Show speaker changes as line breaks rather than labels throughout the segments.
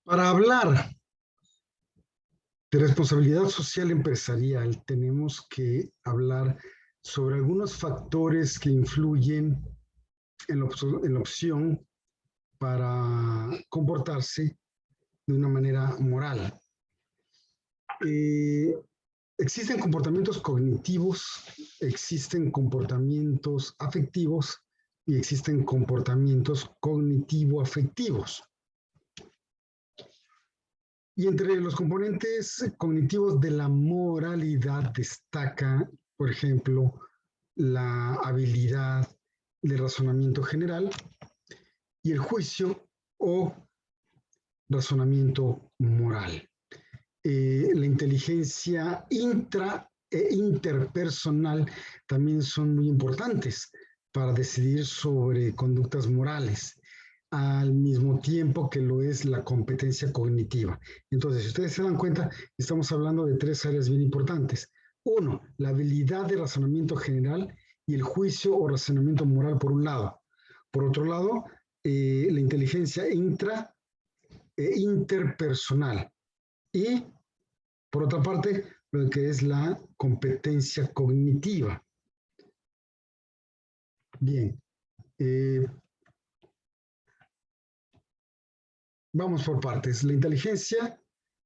Para hablar de responsabilidad social empresarial, tenemos que hablar sobre algunos factores que influyen en la opción para comportarse de una manera moral. Existen comportamientos cognitivos, existen comportamientos afectivos y existen comportamientos cognitivo-afectivos. Y entre los componentes cognitivos de la moralidad destaca, por ejemplo, la habilidad de razonamiento general y el juicio o razonamiento moral. La inteligencia intra e interpersonal también son muy importantes para decidir sobre conductas morales, al mismo tiempo que lo es la competencia cognitiva. Entonces, si ustedes se dan cuenta, estamos hablando de tres áreas bien importantes. Uno, la habilidad de razonamiento general y el juicio o razonamiento moral por un lado. Por otro lado, la inteligencia intra e interpersonal. Y, por otra parte, lo que es la competencia cognitiva. Bien. Vamos por partes. La inteligencia,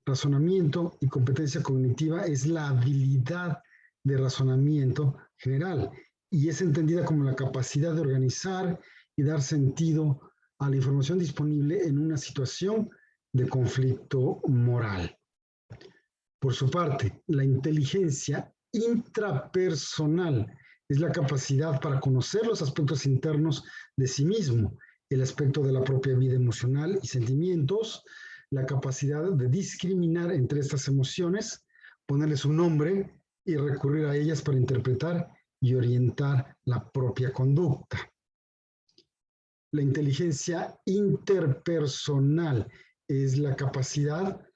razonamiento y competencia cognitiva es la habilidad de razonamiento general y es entendida como la capacidad de organizar y dar sentido a la información disponible en una situación de conflicto moral. Por su parte, la inteligencia intrapersonal es la capacidad para conocer los aspectos internos de sí mismo, el aspecto de la propia vida emocional y sentimientos, la capacidad de discriminar entre estas emociones, ponerles un nombre y recurrir a ellas para interpretar y orientar la propia conducta. La inteligencia interpersonal es la capacidad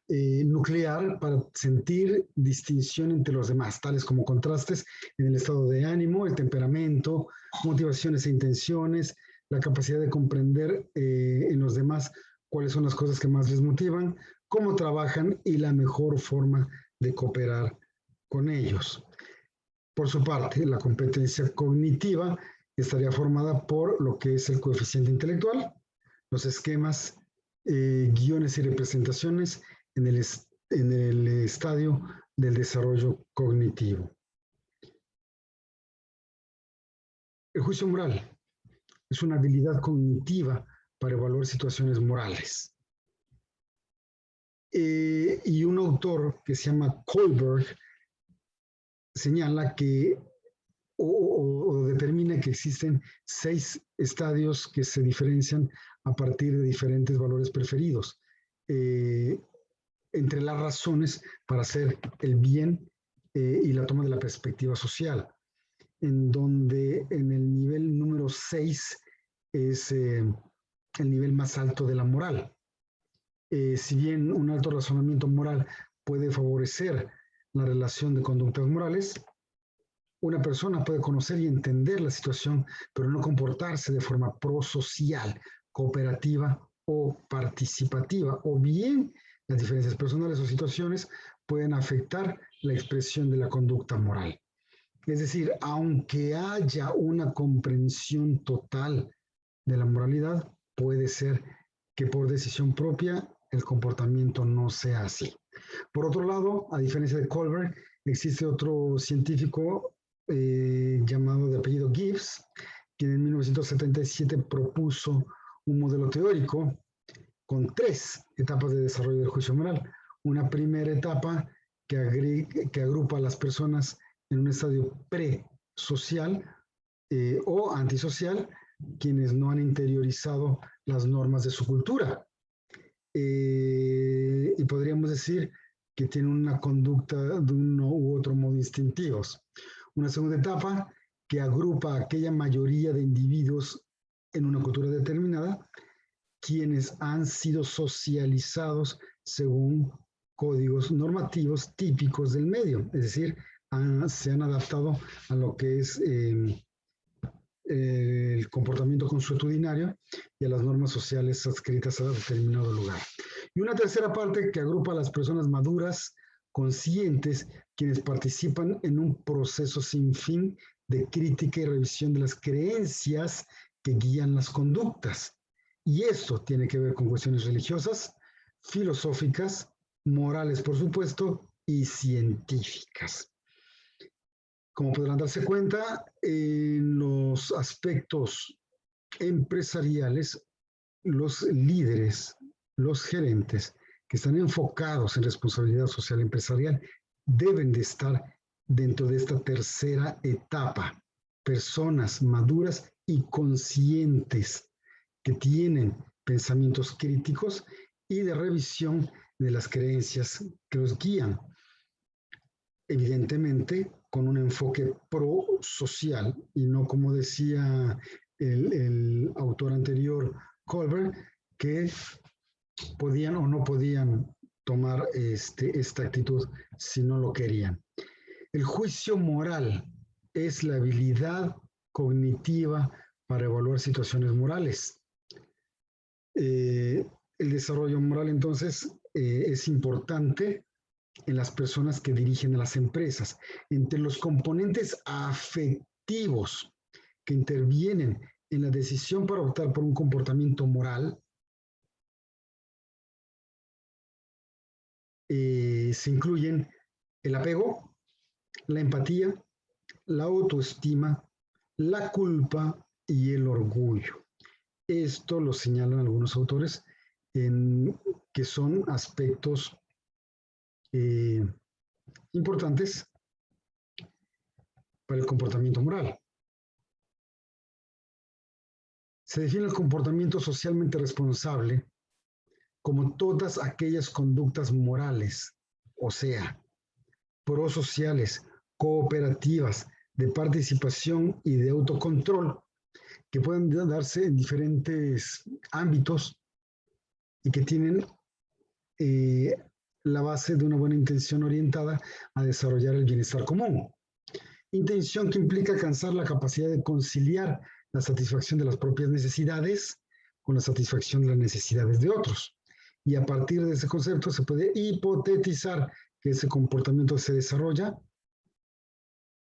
nuclear para sentir distinción entre los demás, tales como contrastes en el estado de ánimo, el temperamento, motivaciones e intenciones, la capacidad de comprender en los demás cuáles son las cosas que más les motivan, cómo trabajan y la mejor forma de cooperar con ellos. Por su parte, la competencia cognitiva estaría formada por lo que es el coeficiente intelectual, los esquemas, guiones y representaciones en el estadio del desarrollo cognitivo. El juicio moral es una habilidad cognitiva para evaluar situaciones morales. Y un autor que se llama Kohlberg señala que o determina que existen 6 estadios que se diferencian a partir de diferentes valores preferidos. Entre las razones para hacer el bien y la toma de la perspectiva social, en donde en el nivel número 6 es el nivel más alto de la moral. Si bien un alto razonamiento moral puede favorecer la relación de conductas morales, una persona puede conocer y entender la situación, pero no comportarse de forma prosocial, cooperativa o participativa, o bien las diferencias personales o situaciones pueden afectar la expresión de la conducta moral. Es decir, aunque haya una comprensión total de la moralidad, puede ser que por decisión propia el comportamiento no sea así. Por otro lado, a diferencia de Kohlberg, existe otro científico llamado de apellido Gibbs, quien en 1977 propuso un modelo teórico con 3 etapas de desarrollo del juicio moral. Una primera etapa que agrupa a las personas en un estadio pre-social o antisocial, quienes no han interiorizado las normas de su cultura. Y podríamos decir que tienen una conducta de uno u otro modo instintivos. Una segunda etapa que agrupa a aquella mayoría de individuos en una cultura determinada, quienes han sido socializados según códigos normativos típicos del medio, es decir, se han adaptado a lo que es el comportamiento consuetudinario y a las normas sociales adscritas a determinado lugar. Y una tercera parte que agrupa a las personas maduras, conscientes, quienes participan en un proceso sin fin de crítica y revisión de las creencias que guían las conductas. Y esto tiene que ver con cuestiones religiosas, filosóficas, morales, por supuesto, y científicas. Como podrán darse cuenta, en los aspectos empresariales, los líderes, los gerentes que están enfocados en responsabilidad social empresarial deben de estar dentro de esta tercera etapa. Personas maduras y conscientes que tienen pensamientos críticos y de revisión de las creencias que los guían. Evidentemente, con un enfoque pro-social y no como decía el autor anterior, Colbert, que podían o no podían tomar esta actitud si no lo querían. El juicio moral es la habilidad cognitiva para evaluar situaciones morales. El desarrollo moral, entonces, es importante en las personas que dirigen a las empresas. Entre los componentes afectivos que intervienen en la decisión para optar por un comportamiento moral, se incluyen el apego, la empatía, la autoestima, la culpa y el orgullo. Esto lo señalan algunos autores que son aspectos importantes para el comportamiento moral. Se define el comportamiento socialmente responsable como todas aquellas conductas morales, o sea, prosociales, cooperativas, de participación y de autocontrol, que pueden darse en diferentes ámbitos y que tienen la base de una buena intención orientada a desarrollar el bienestar común. Intención que implica alcanzar la capacidad de conciliar la satisfacción de las propias necesidades con la satisfacción de las necesidades de otros. Y a partir de ese concepto se puede hipotetizar que ese comportamiento se desarrolla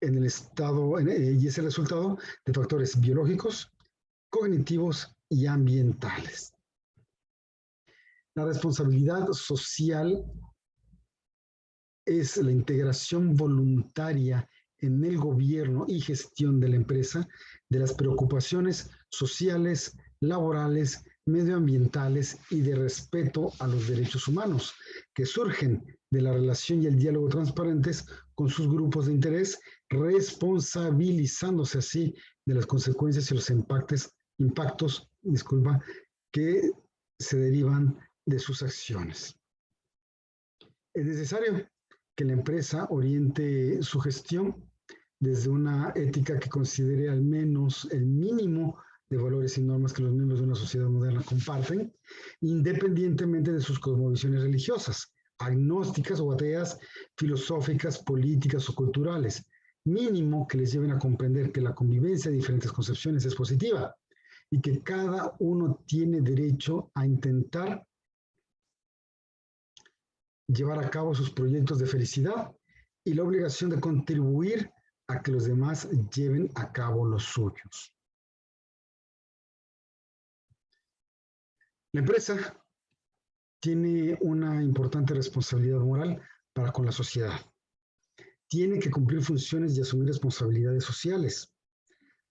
en el estado, y es el resultado de factores biológicos, cognitivos y ambientales. La responsabilidad social es la integración voluntaria en el gobierno y gestión de la empresa de las preocupaciones sociales, laborales, medioambientales y de respeto a los derechos humanos, que surgen de la relación y el diálogo transparentes con sus grupos de interés, responsabilizándose así de las consecuencias y los impactos que se derivan de sus acciones. Es necesario que la empresa oriente su gestión desde una ética que considere al menos el mínimo de valores y normas que los miembros de una sociedad moderna comparten, independientemente de sus cosmovisiones religiosas, agnósticas o ateas, filosóficas, políticas o culturales, mínimo que les lleven a comprender que la convivencia de diferentes concepciones es positiva y que cada uno tiene derecho a intentar llevar a cabo sus proyectos de felicidad y la obligación de contribuir a que los demás lleven a cabo los suyos. La empresa tiene una importante responsabilidad moral para con la sociedad. Tiene que cumplir funciones y asumir responsabilidades sociales.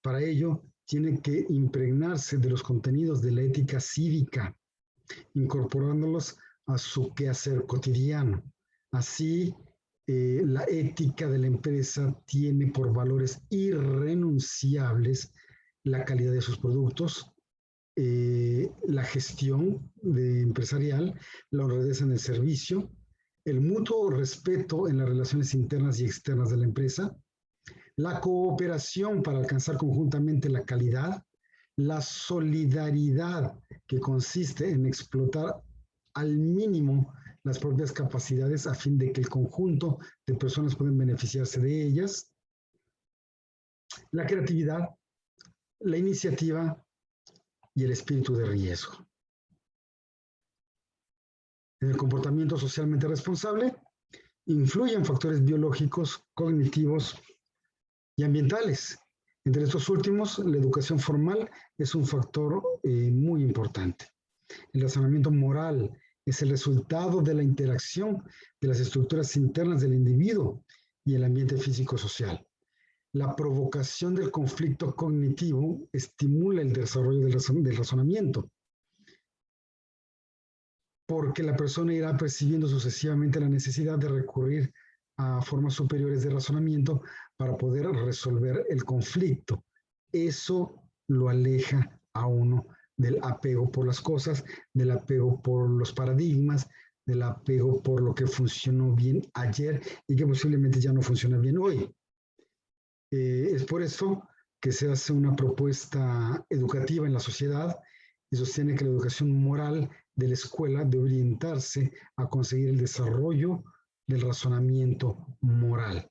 Para ello, tiene que impregnarse de los contenidos de la ética cívica, incorporándolos a su quehacer cotidiano. Así, la ética de la empresa tiene por valores irrenunciables la calidad de sus productos, la gestión empresarial, la honradez en el servicio, el mutuo respeto en las relaciones internas y externas de la empresa, la cooperación para alcanzar conjuntamente la calidad, la solidaridad que consiste en explotar al mínimo las propias capacidades a fin de que el conjunto de personas puedan beneficiarse de ellas, la creatividad, la iniciativa y el espíritu de riesgo. En el comportamiento socialmente responsable influyen factores biológicos, cognitivos y ambientales. Entre estos últimos, la educación formal es un factor muy importante. El razonamiento moral es el resultado de la interacción de las estructuras internas del individuo y el ambiente físico-social. La provocación del conflicto cognitivo estimula el desarrollo del razonamiento, porque la persona irá percibiendo sucesivamente la necesidad de recurrir a formas superiores de razonamiento para poder resolver el conflicto. Eso lo aleja a uno del apego por las cosas, del apego por los paradigmas, del apego por lo que funcionó bien ayer y que posiblemente ya no funciona bien hoy. Es por eso que se hace una propuesta educativa en la sociedad y sostiene que la educación moral de la escuela debe orientarse a conseguir el desarrollo del razonamiento moral,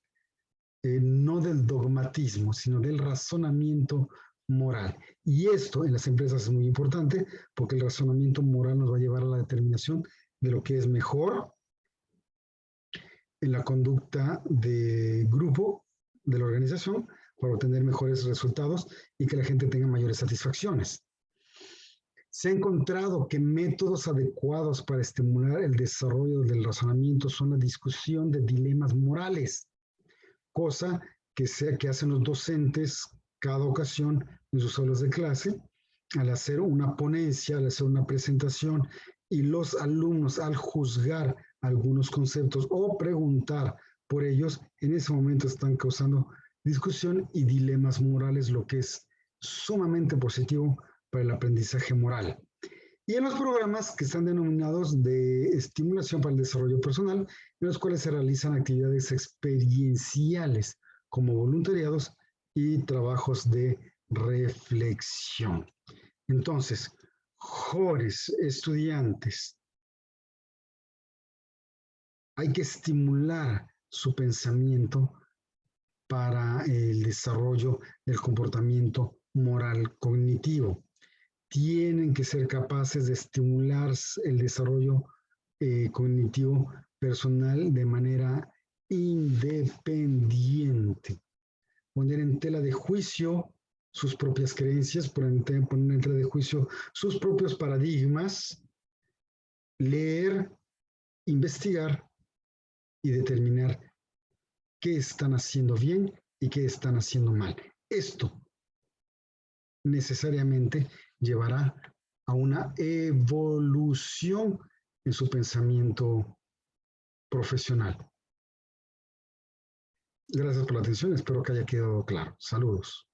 no del dogmatismo, sino del razonamiento moral. Y esto en las empresas es muy importante porque el razonamiento moral nos va a llevar a la determinación de lo que es mejor en la conducta de grupo de la organización para obtener mejores resultados y que la gente tenga mayores satisfacciones. Se ha encontrado que métodos adecuados para estimular el desarrollo del razonamiento son la discusión de dilemas morales, cosa que hacen los docentes cada ocasión en sus aulas de clase, al hacer una ponencia, al hacer una presentación, y los alumnos al juzgar algunos conceptos o preguntar por ellos, en ese momento están causando discusión y dilemas morales, lo que es sumamente positivo para el aprendizaje moral. Y en los programas que están denominados de estimulación para el desarrollo personal, en los cuales se realizan actividades experienciales como voluntariados y trabajos de reflexión. Entonces, jóvenes, estudiantes, hay que estimular su pensamiento para el desarrollo del comportamiento moral cognitivo. Tienen que ser capaces de estimular el desarrollo cognitivo personal de manera independiente. Poner en tela de juicio sus propias creencias, poner en tela de juicio sus propios paradigmas, leer, investigar y determinar qué están haciendo bien y qué están haciendo mal. Esto necesariamente llevará a una evolución en su pensamiento profesional. Gracias por la atención, espero que haya quedado claro. Saludos.